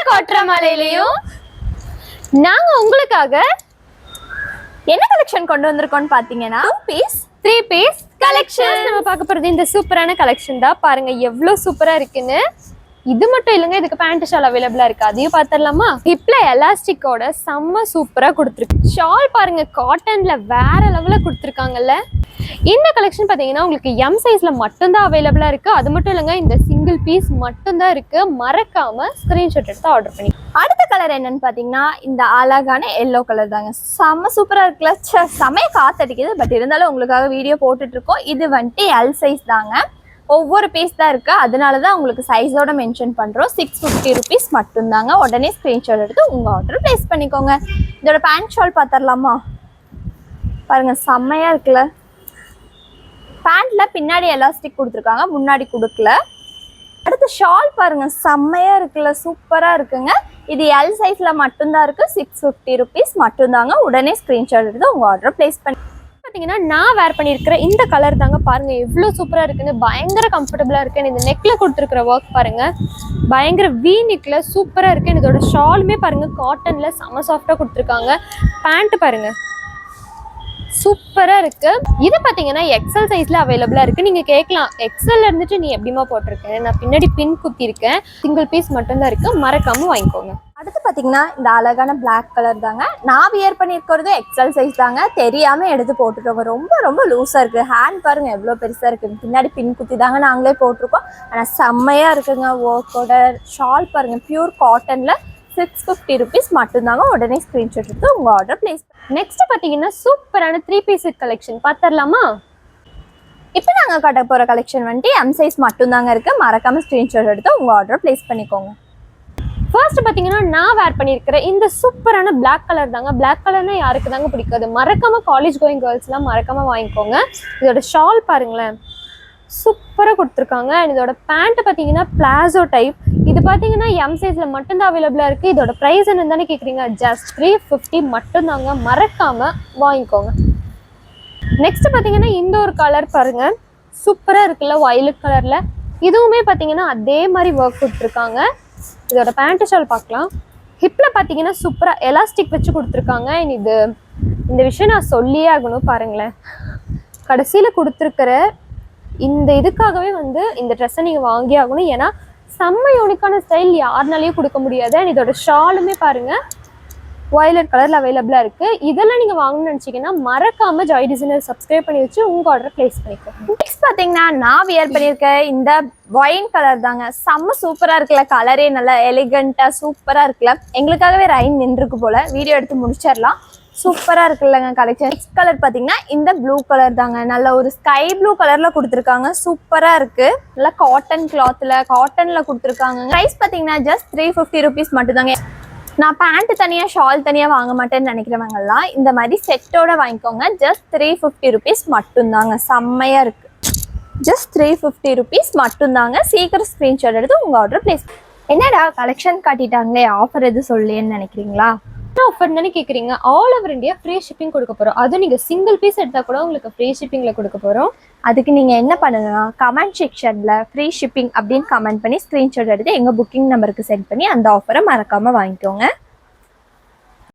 கொற்றமலையிலயும் நாங்க உங்களுக்காக என்ன கலெக்ஷன் கொண்டு வந்திருக்கோம்னு பாத்தீங்கன்னா 3 பீஸ் கலெக்ஷன் நம்ம பார்க்க போறது இந்த சூப்பரான கலெக்ஷன் தான். பாருங்க எவ்வளவு சூப்பரா இருக்குன்னு. இது மட்டும் இல்லைங்க, இதுக்கு பேண்ட் ஷால் அவைலபிளா இருக்கு, அதையும் பார்த்துடலாமா? ஹிப்ல எலாஸ்டிக்கோட செம்ம சூப்பரா கொடுத்துருக்கு. ஷால் பாருங்க காட்டன்ல வேற லெவல்ல கொடுத்துருக்காங்கல்ல. இந்த கலெக்ஷன் பார்த்தீங்கன்னா உங்களுக்கு எம் சைஸ்ல மட்டும்தான் அவைலபிளா இருக்கு. அது மட்டும் இல்லைங்க, இந்த சிங்கிள் பீஸ் மட்டும்தான் இருக்கு. மறக்காம ஸ்கிரீன்ஷாட் எடுத்து ஆர்டர் பண்ணி. அடுத்த கலர் என்னன்னு பார்த்தீங்கன்னா இந்த அழகான எல்லோ கலர் தாங்க. செம்ம சூப்பரா இருக்குல்ல. செமைய காத்தடிக்குது, பட் இருந்தாலும் உங்களுக்காக வீடியோ போட்டுட்டு இருக்கோம். இது வந்துட்டு எல் சைஸ் தாங்க. ஒவ்வொரு பீஸ் தான் இருக்கு, அதனால தான் உங்களுக்கு சைஸோட மென்ஷன் பண்றோம். 650 rupees மட்டும்தாங்க. உடனே ஸ்கிரீன்ஷாட் எடுத்து உங்க ஆர்டர் பிளேஸ் பண்ணிக்கோங்க. இதோட பேண்ட் ஷால் பார்த்துடலாமா? பாருங்க செம்மையா இருக்குல்ல. பேண்ட்ல பின்னாடி எலாஸ்டிக் கொடுத்துருக்காங்க, முன்னாடி கொடுக்கல. அடுத்து ஷால் பாருங்க செம்மையா இருக்குல்ல, சூப்பரா இருக்குங்க. இது எல் சைஸ்ல மட்டும்தான் இருக்கு. 650 rupees மட்டும்தாங்க. உடனே ஸ்கிரீன்ஷாட் எடுத்து உங்க ஆர்டர் பிளேஸ் பண்ணி. பார்த்தீங்கன்னா நான் வேர் பண்ணியிருக்கிற இந்த கலர் தாங்க. பாருங்க எவ்வளோ சூப்பராக இருக்குன்னு, பயங்கர கம்ஃபர்டபுளாக இருக்குன்னு. இந்த நெக்ல கொடுத்துருக்கிற ஒர்க் பாருங்க, பயங்கர வீ நெக்ல சூப்பராக இருக்குன்னு. இதோட ஷாலுமே பாருங்க காட்டன்ல செம்ம சாஃப்டாக கொடுத்துருக்காங்க. பேண்ட் பாருங்க சூப்பராக இருக்கு. இது பார்த்தீங்கன்னா எக்ஸல் சைஸ்ல அவைலபிளா இருக்கு. நீங்க கேட்கலாம், எக்ஸல் இருந்துட்டு நீ எப்படிமா போட்டிருக்கேன்? நான் பின்னாடி பின் குத்தி இருக்கேன். சிங்கிள் பீஸ் மட்டும்தான் இருக்கு, மறக்காம வாங்கிக்கோங்க. அடுத்து பார்த்தீங்கன்னா இந்த அழகான பிளாக் கலர் தாங்க. நான் வியர் பண்ணியிருக்கிறது எக்ஸல் சைஸ் தாங்க. தெரியாமல் எடுத்து போட்டுருக்கோங்க. ரொம்ப ரொம்ப லூஸாக இருக்குது. ஹேண்ட் பாருங்கள் எவ்வளோ பெருசாக இருக்குது. பின்னாடி பின் குத்தி தாங்க நாங்களே போட்டிருக்கோம். ஆனால் செம்மையாக இருக்குங்க. ஒர்க்கோட ஷால் பாருங்கள், பியூர் காட்டனில் 650 rupees மட்டும்தாங்க. உடனே ஸ்க்ரீன்ஷாட் எடுத்து உங்கள் ஆர்டர் பிளேஸ். நெக்ஸ்ட் பார்த்தீங்கன்னா சூப்பரான 3 பீஸ் கலெக்ஷன் பார்த்துடலாமா? இப்போ நாங்கள் காட்ட போகிற கலெக்ஷன் வந்துட்டு எம் சைஸ் மட்டும்தாங்க இருக்குது. மறக்காமல் ஸ்க்ரீன்ஷாட் எடுத்து உங்கள் ஆர்டர் பிளேஸ் பண்ணிக்கோங்க. ஃபர்ஸ்ட் பார்த்தீங்கன்னா நான் வேர் பண்ணியிருக்கிற இந்த சூப்பரான பிளாக் கலர் தாங்க. பிளாக் கலர்னா யாருக்கு தாங்க பிடிக்காது? மறக்காம காலேஜ் கோயிங் கேர்ள்ஸ்லாம் மறக்காம வாங்கிக்கோங்க. இதோட ஷால் பாருங்களேன் சூப்பராக கொடுத்துருக்காங்க. அண்ட் இதோட பேண்ட் பார்த்தீங்கன்னா பிளாசோ டைப். இது பார்த்தீங்கன்னா எம் சைஸில் மட்டும்தான் அவைலபிளாக இருக்குது. இதோட ப்ரைஸ் என்னன்னு தானே கேட்குறீங்க? ஜஸ்ட் 350 மட்டும்தாங்க. மறக்காம வாங்கிக்கோங்க. நெக்ஸ்ட் பார்த்தீங்கன்னா இந்த ஒரு கலர் பாருங்க சூப்பராக இருக்குல்ல, வயலட் கலரில். இதுவுமே பார்த்தீங்கன்னா அதே மாதிரி ஒர்க் கொடுத்துருக்காங்க. இதோட பேண்ட் ஷால் பார்க்கலாம். ஹிப்பில் பார்த்தீங்கன்னா சூப்பராக எலாஸ்டிக் வச்சு கொடுத்துருக்காங்க. இந்த விஷயம் நான் சொல்லியே ஆகணும். பாருங்களேன், கடைசியில் கொடுத்துருக்கிற இந்த இதுக்காகவே வந்து இந்த ட்ரெஸ்ஸை நீங்கள் வாங்கி ஆகணும். ஏன்னா செம்ம யூனிக்கான ஸ்டைல் யாருனாலையும் கொடுக்க முடியாது. அண்ட் இதோட ஷாலுமே பாருங்கள் வயலட் கலரில் அவைலபிளாக இருக்குது. இதெல்லாம் நீங்கள் வாங்கணும்னு நினச்சிங்கன்னா மறக்காமல் ஜாய் டிசைனர் சப்ஸ்கிரைப் பண்ணி வச்சு உங்கள் ஆர்டர் ப்ளேஸ் பண்ணிக்கோங்க. நெக்ஸ்ட் பார்த்தீங்கன்னா நான் வியர் பண்ணியிருக்கேன் இந்த ஒயின் கலர் தாங்க. செம்ம சூப்பராக இருக்குல்ல. கலரே நல்லா எலிகண்ட்டாக சூப்பராக இருக்குல்ல. எங்களுக்காகவே ரைன் நின்றுருக்கு போல். வீடியோ எடுத்து முடிச்சிடலாம். சூப்பராக இருக்குல்லங்க கலெக்ஷன். நெக்ஸ்ட் கலர் பார்த்தீங்கன்னா இந்த ப்ளூ கலர் தாங்க. நல்ல ஒரு ஸ்கை ப்ளூ கலரில் கொடுத்துருக்காங்க. சூப்பராக இருக்குது. நல்லா காட்டன் காட்டனில் கொடுத்துருக்காங்க. ப்ரைஸ் பார்த்தீங்கன்னா ஜஸ்ட் 350 rupees மட்டும்தாங்க. நான் பேண்ட் தனியாக ஷால் தனியாக வாங்க மாட்டேன்னு நினைக்கிறவங்கலாம் இந்த மாதிரி செட்டோட வாங்கிக்கோங்க. ஜஸ்ட் 350 rupees மட்டும்தாங்க. செம்மையாக இருக்குது. ஜஸ்ட் 350 rupees மட்டும்தாங்க. சீக்கிரம் ஸ்க்ரீன்ஷாட் எடுத்து உங்கள் ஆர்டர் ப்ளேஸ். என்னடா கலெக்ஷன் காட்டிட்டாங்களே, ஆஃபர் எதுவும் சொல்லேன்னு நினைக்கிறீங்களா? ஆஃபர் தானே கேட்குறீங்க. All over India free shipping கொடுக்க போகிறோம். அதுவும் நீங்கள் சிங்கிள் பீஸ் எடுத்தால் கூட உங்களுக்கு ஃப்ரீ ஷிப்பிங்கில் கொடுக்க போகிறோம். அதுக்கு நீங்கள் என்ன பண்ணுங்கன்னா கமெண்ட் செக்ஷனில் ஃப்ரீ ஷிப்பிங் அப்படின்னு கமெண்ட் பண்ணி ஸ்க்ரீன்ஷாட் எடுத்து எங்கள் புக்கிங் நம்பருக்கு சென்ட் பண்ணி அந்த ஆஃபரை மறக்காமல் வாங்கிக்கோங்க.